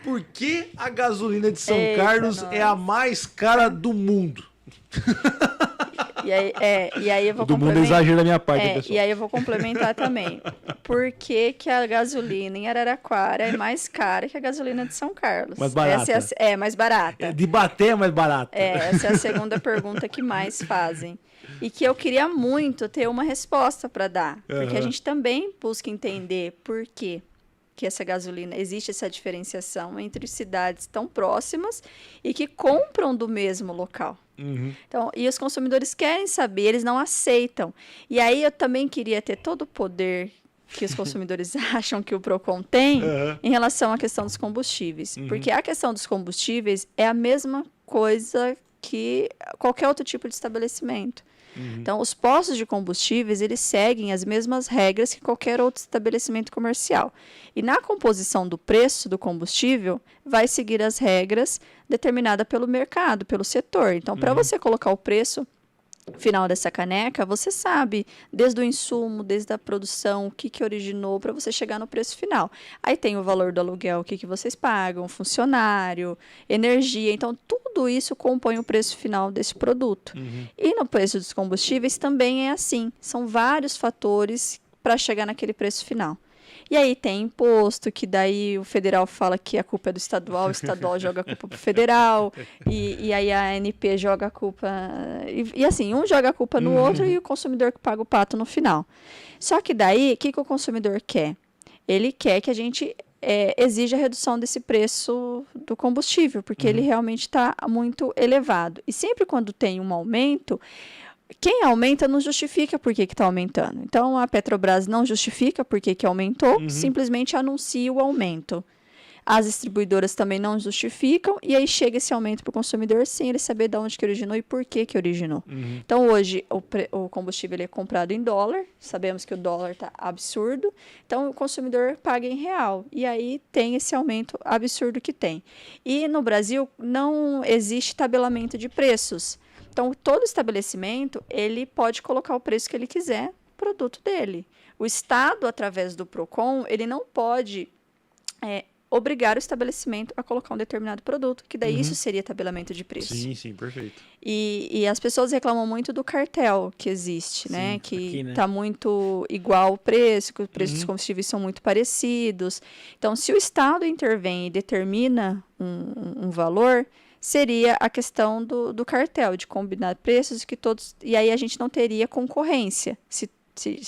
Por que a gasolina de São Eita, Carlos nossa. é a mais cara do mundo? E aí eu vou Do mundo é exagero da minha parte, pessoal. E aí eu vou complementar também. Por que a gasolina em Araraquara é mais cara que a gasolina de São Carlos? Mais barata. Essa é mais barata. De bater é mais barato. Essa é a segunda pergunta que mais fazem. E que eu queria muito ter uma resposta para dar. Porque a gente também busca entender por quê que essa gasolina, existe essa diferenciação entre cidades tão próximas e que compram do mesmo local. Então, e os consumidores querem saber, eles não aceitam. E aí eu também queria ter todo o poder que os consumidores acham que o Procon tem em relação à questão dos combustíveis. Porque a questão dos combustíveis é a mesma coisa que qualquer outro tipo de estabelecimento. Então, os postos de combustíveis, eles seguem as mesmas regras que qualquer outro estabelecimento comercial. E na composição do preço do combustível, vai seguir as regras determinadas pelo mercado, pelo setor. Então, para você colocar o preço final dessa caneca, você sabe, desde o insumo, desde a produção, o que originou, para você chegar no preço final. Aí tem o valor do aluguel, o que vocês pagam, funcionário, energia. Então, tudo isso compõe o preço final desse produto. E no preço dos combustíveis também é assim. São vários fatores para chegar naquele preço final. E aí tem imposto, que daí o federal fala que a culpa é do estadual, o estadual joga a culpa pro federal, e aí a ANP joga a culpa... E assim, um joga a culpa no outro e o consumidor que paga o pato no final. Só que daí, o que o consumidor quer? Ele quer que a gente exija a redução desse preço do combustível, porque ele realmente está muito elevado. E sempre quando tem um aumento... Quem aumenta não justifica por que está aumentando. Então, a Petrobras não justifica por que aumentou, simplesmente anuncia o aumento. As distribuidoras também não justificam, e aí chega esse aumento para o consumidor sem ele saber de onde que originou e por que originou. Então, hoje, o combustível ele é comprado em dólar, sabemos que o dólar está absurdo, então o consumidor paga em real, e aí tem esse aumento absurdo que tem. E no Brasil não existe tabelamento de preços. Então, todo estabelecimento, ele pode colocar o preço que ele quiser no produto dele. O Estado, através do Procon, ele não pode obrigar o estabelecimento a colocar um determinado produto, que daí isso seria tabelamento de preço. Sim, perfeito. E as pessoas reclamam muito do cartel que existe, né? Sim, Que aqui, está muito igual o preço, que os preços dos combustíveis são muito parecidos. Então, se o Estado intervém e determina um valor... seria a questão do cartel, de combinar preços que todos... E aí a gente não teria concorrência se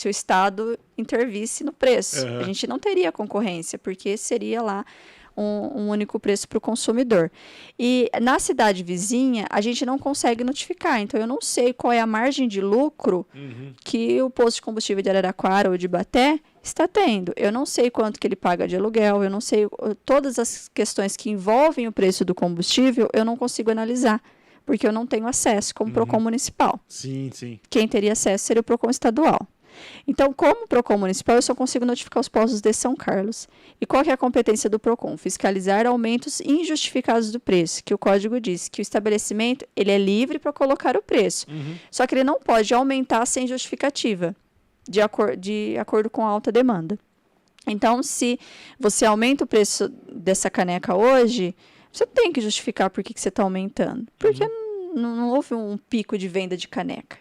o Estado intervisse no preço. A gente não teria concorrência, porque seria lá um único preço para o consumidor. E na cidade vizinha, a gente não consegue notificar. Então, eu não sei qual é a margem de lucro que o posto de combustível de Araraquara ou de Ibaté está tendo. Eu não sei quanto que ele paga de aluguel, eu não sei todas as questões que envolvem o preço do combustível, eu não consigo analisar, porque eu não tenho acesso como Procon municipal. Sim. Quem teria acesso seria o Procon estadual. Então, como Procon municipal, eu só consigo notificar os postos de São Carlos. E qual que é a competência do Procon? Fiscalizar aumentos injustificados do preço, que o código diz que o estabelecimento ele é livre para colocar o preço. Só que ele não pode aumentar sem justificativa, de acordo com a alta demanda. Então, se você aumenta o preço dessa caneca hoje, você tem que justificar por que você está aumentando. Porque não houve um pico de venda de caneca.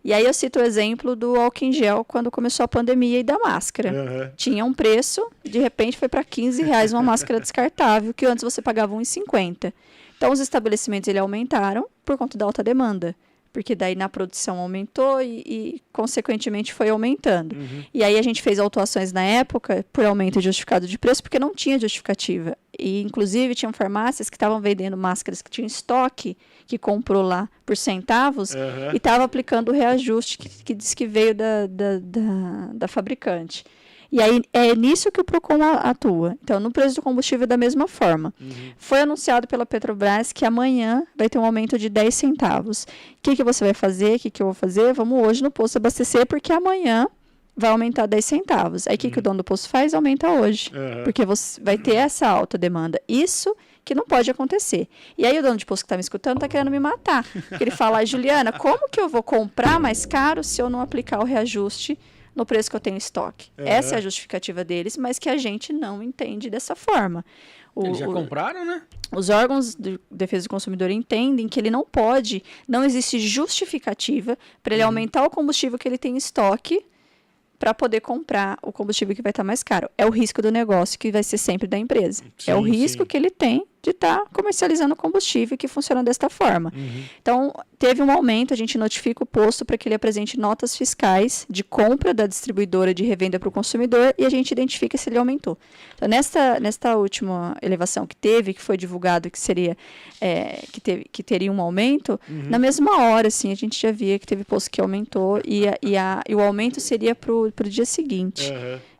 E aí eu cito o exemplo do álcool em gel quando começou a pandemia e da máscara. Tinha um preço, de repente foi para R$15 uma máscara descartável, que antes você pagava R$1,50. Então os estabelecimentos aumentaram por conta da alta demanda. Porque daí na produção aumentou e consequentemente foi aumentando. E aí a gente fez autuações na época por aumento justificado de preço, porque não tinha justificativa. E inclusive tinham farmácias que estavam vendendo máscaras que tinham estoque, que comprou lá por centavos, e estava aplicando o reajuste que diz que veio da fabricante. E aí é nisso que o Procon atua. Então, no preço do combustível, da mesma forma. Foi anunciado pela Petrobras que amanhã vai ter um aumento de 10 centavos. O que você vai fazer? O que eu vou fazer? Vamos hoje no posto abastecer, porque amanhã vai aumentar 10 centavos. Aí o que o dono do posto faz? Aumenta hoje. Porque você vai ter essa alta demanda. Isso que não pode acontecer. E aí o dono de posto que está me escutando está querendo me matar. Porque ele fala, Juliana, como que eu vou comprar mais caro se eu não aplicar o reajuste no preço que eu tenho em estoque. Essa é a justificativa deles, mas que a gente não entende dessa forma. Eles já compraram, né? Os órgãos de defesa do consumidor entendem que ele não existe justificativa para ele aumentar o combustível que ele tem em estoque para poder comprar o combustível que vai estar mais caro. É o risco do negócio que vai ser sempre da empresa. É o risco que ele tem de estar comercializando combustível que funciona desta forma. Então, teve um aumento, a gente notifica o posto para que ele apresente notas fiscais de compra da distribuidora de revenda para o consumidor e a gente identifica se ele aumentou. Então, nesta última elevação que teve, que foi divulgado que seria que teria um aumento, na mesma hora, assim, a gente já via que teve posto que aumentou e o aumento seria para o dia seguinte.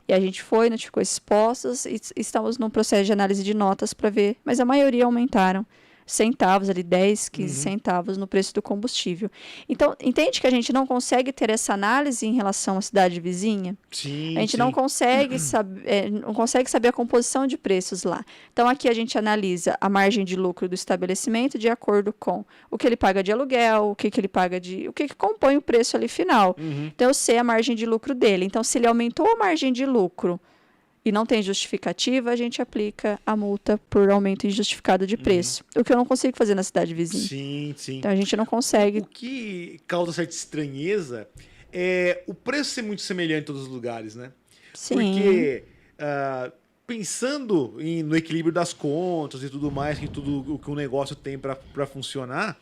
E a gente foi, notificou esses postos e estamos num processo de análise de notas para ver, mas a maioria aumentaram centavos, ali 10, 15 centavos no preço do combustível. Então, entende que a gente não consegue ter essa análise em relação à cidade vizinha? Sim, a gente não consegue saber a composição de preços lá. Então, aqui a gente analisa a margem de lucro do estabelecimento de acordo com o que ele paga de aluguel, o que ele paga o que compõe o preço ali final. Então, eu sei a margem de lucro dele. Então, se ele aumentou a margem de lucro e não tem justificativa, a gente aplica a multa por aumento injustificado de preço. O que eu não consigo fazer na cidade vizinha. Sim, sim. Então a gente não consegue. O que causa certa estranheza é o preço ser muito semelhante em todos os lugares, né? Sim. Porque pensando no equilíbrio das contas e tudo mais, que tudo o que um negócio tem para funcionar,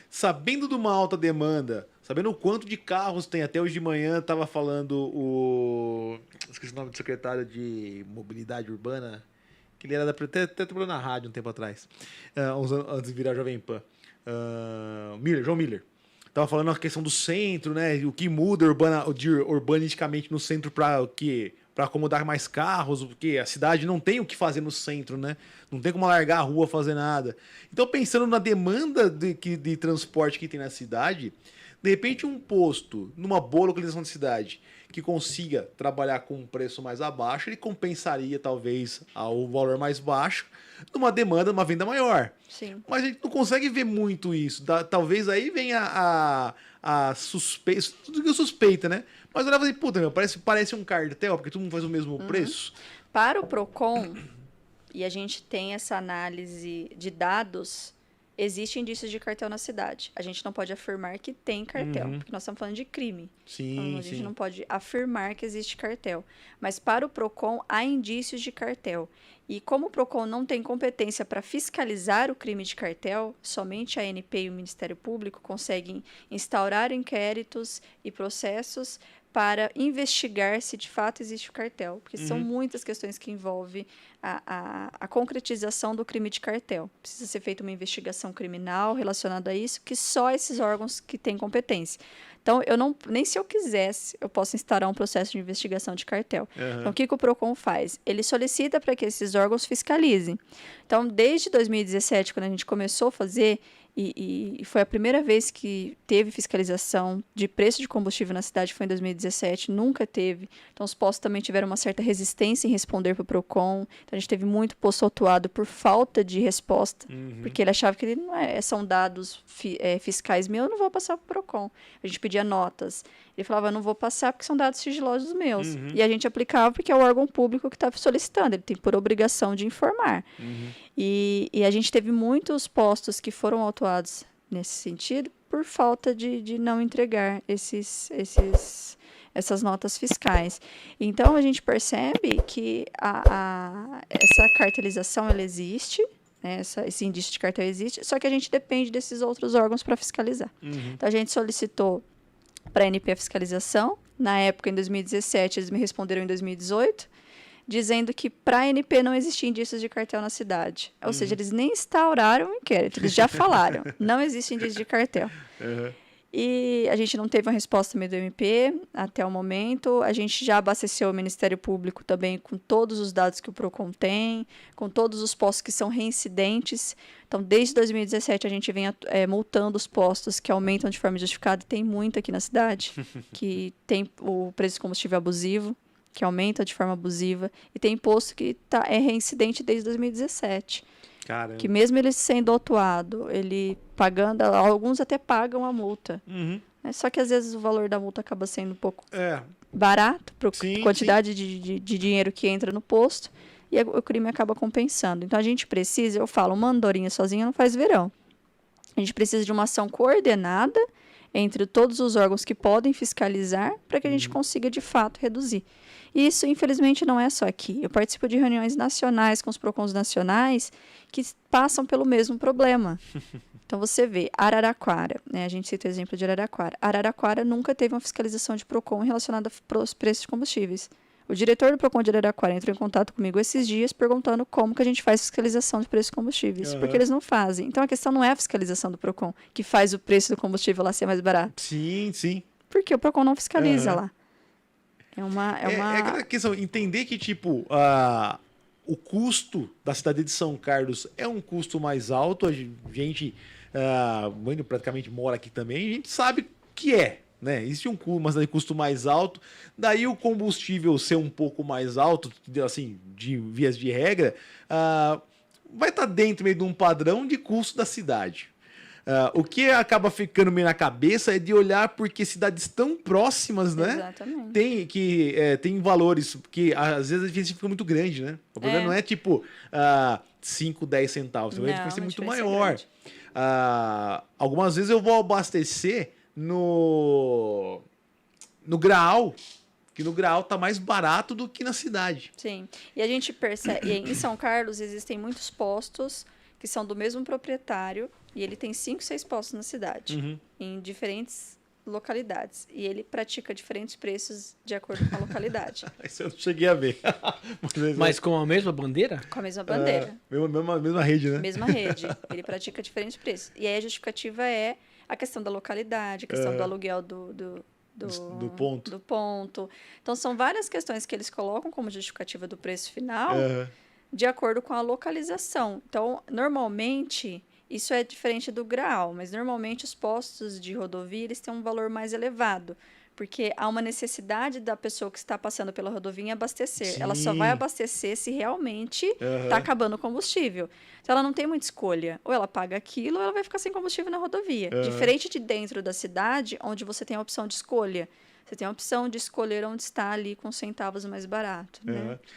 sabendo de uma alta demanda, sabendo o quanto de carros tem, até hoje de manhã estava falando esqueci o nome do secretário de Mobilidade Urbana, que ele era até trabalhou na rádio um tempo atrás, uns anos antes de virar Jovem Pan, João Miller. Tava falando a questão do centro, né? O que muda urbanisticamente no centro para o quê? Para acomodar mais carros, porque a cidade não tem o que fazer no centro, né? Não tem como largar a rua, fazer nada. Então, pensando na demanda de transporte que tem na cidade, de repente um posto numa boa localização da cidade que consiga trabalhar com um preço mais abaixo, ele compensaria talvez o valor mais baixo numa demanda, numa venda maior. Sim. Mas a gente não consegue ver muito isso. Talvez aí venha a suspeita, tudo que suspeita, né? Mas eu olhava assim, puta, parece um cartel, porque todo mundo faz o mesmo preço. Para o PROCON, e a gente tem essa análise de dados, existe indícios de cartel na cidade. A gente não pode afirmar que tem cartel, porque nós estamos falando de crime. Sim, então, a gente não pode afirmar que existe cartel. Mas para o PROCON, há indícios de cartel. E como o PROCON não tem competência para fiscalizar o crime de cartel, somente a ANP e o Ministério Público conseguem instaurar inquéritos e processos para investigar se de fato existe o cartel. Porque são muitas questões que envolvem a concretização do crime de cartel. Precisa ser feita uma investigação criminal relacionada a isso, que só esses órgãos que têm competência. Então, nem se eu quisesse, eu posso instaurar um processo de investigação de cartel. Então, o que o PROCON faz? Ele solicita para que esses órgãos fiscalizem. Então, desde 2017, quando a gente começou a fazer, e foi a primeira vez que teve fiscalização de preço de combustível na cidade, foi em 2017, nunca teve. Então, os postos também tiveram uma certa resistência em responder para o PROCON. Então, a gente teve muito posto autuado por falta de resposta, porque ele achava que ele são dados fiscais meus, eu não vou passar para o PROCON. A gente pedia notas. Ele falava, eu não vou passar porque são dados sigilosos meus. E a gente aplicava porque é o órgão público que está solicitando, ele tem por obrigação de informar. E a gente teve muitos postos que foram autuados nesse sentido por falta de não entregar essas notas fiscais. Então, a gente percebe que essa cartelização ela existe, né, esse indício de cartel existe, só que a gente depende desses outros órgãos para fiscalizar. Então, a gente solicitou para a ANP a fiscalização. Na época, em 2017, eles me responderam em 2018, dizendo que para a ANP não existia indícios de cartel na cidade. Ou seja, eles nem instauraram o inquérito, eles já falaram, não existe indício de cartel. E a gente não teve uma resposta também do MP até o momento. A gente já abasteceu o Ministério Público também com todos os dados que o PROCON tem, com todos os postos que são reincidentes. Então, desde 2017, a gente vem multando os postos que aumentam de forma injustificada. Tem muito aqui na cidade, que tem o preço de combustível abusivo, que aumenta de forma abusiva. E tem posto que é reincidente desde 2017. Caramba. Que mesmo ele sendo autuado, ele pagando, alguns até pagam a multa. Só que às vezes o valor da multa acaba sendo um pouco barato para Sim, a quantidade de dinheiro que entra no posto e o crime acaba compensando. Então a gente precisa, eu falo, uma andorinha sozinha não faz verão. A gente precisa de uma ação coordenada entre todos os órgãos que podem fiscalizar para que a gente consiga, de fato, reduzir. E isso, infelizmente, não é só aqui. Eu participo de reuniões nacionais com os PROCONs nacionais que passam pelo mesmo problema. Então, você vê, Araraquara, né? A gente cita o exemplo de Araraquara. Araraquara nunca teve uma fiscalização de PROCON relacionada aos preços de combustíveis. O diretor do PROCON de Araraquara entrou em contato comigo esses dias perguntando como que a gente faz fiscalização de preços de combustíveis, porque eles não fazem. Então, a questão não é a fiscalização do PROCON, que faz o preço do combustível lá ser mais barato. Sim, sim. Porque o PROCON não fiscaliza lá. É aquela questão, entender que, tipo, o custo da cidade de São Carlos é um custo mais alto, a gente praticamente mora aqui também, a gente sabe que né? Existe uma cidade de custo mais alto, daí o combustível ser um pouco mais alto, assim, de vias de regra, vai estar dentro meio de um padrão de custo da cidade. O que acaba ficando meio na cabeça é de olhar porque cidades tão próximas, né? Exatamente. Tem valores que às vezes a diferença fica muito grande, né? O problema não é tipo 5, 10 centavos, a diferença é muito maior. Algumas vezes eu vou abastecer no Graal, que no Graal tá mais barato do que na cidade. Sim, e a gente percebe, em São Carlos existem muitos postos que são do mesmo proprietário, e ele tem 5, 6 postos na cidade, em diferentes localidades. E ele pratica diferentes preços de acordo com a localidade. Isso eu não cheguei a ver. Mas com a mesma bandeira? Com a mesma bandeira. Mesma rede, né? Mesma rede. Ele pratica diferentes preços. E aí a justificativa é a questão da localidade, a questão do aluguel do ponto. Então, são várias questões que eles colocam como justificativa do preço final de acordo com a localização. Então, normalmente, isso é diferente do Graal, mas normalmente os postos de rodovia eles têm um valor mais elevado, porque há uma necessidade da pessoa que está passando pela rodovia em abastecer. Sim. Ela só vai abastecer se realmente está acabando o combustível. Então, ela não tem muita escolha. Ou ela paga aquilo, ou ela vai ficar sem combustível na rodovia. Diferente de dentro da cidade, onde você tem a opção de escolha. Você tem a opção de escolher onde está ali com centavos mais barato. Né?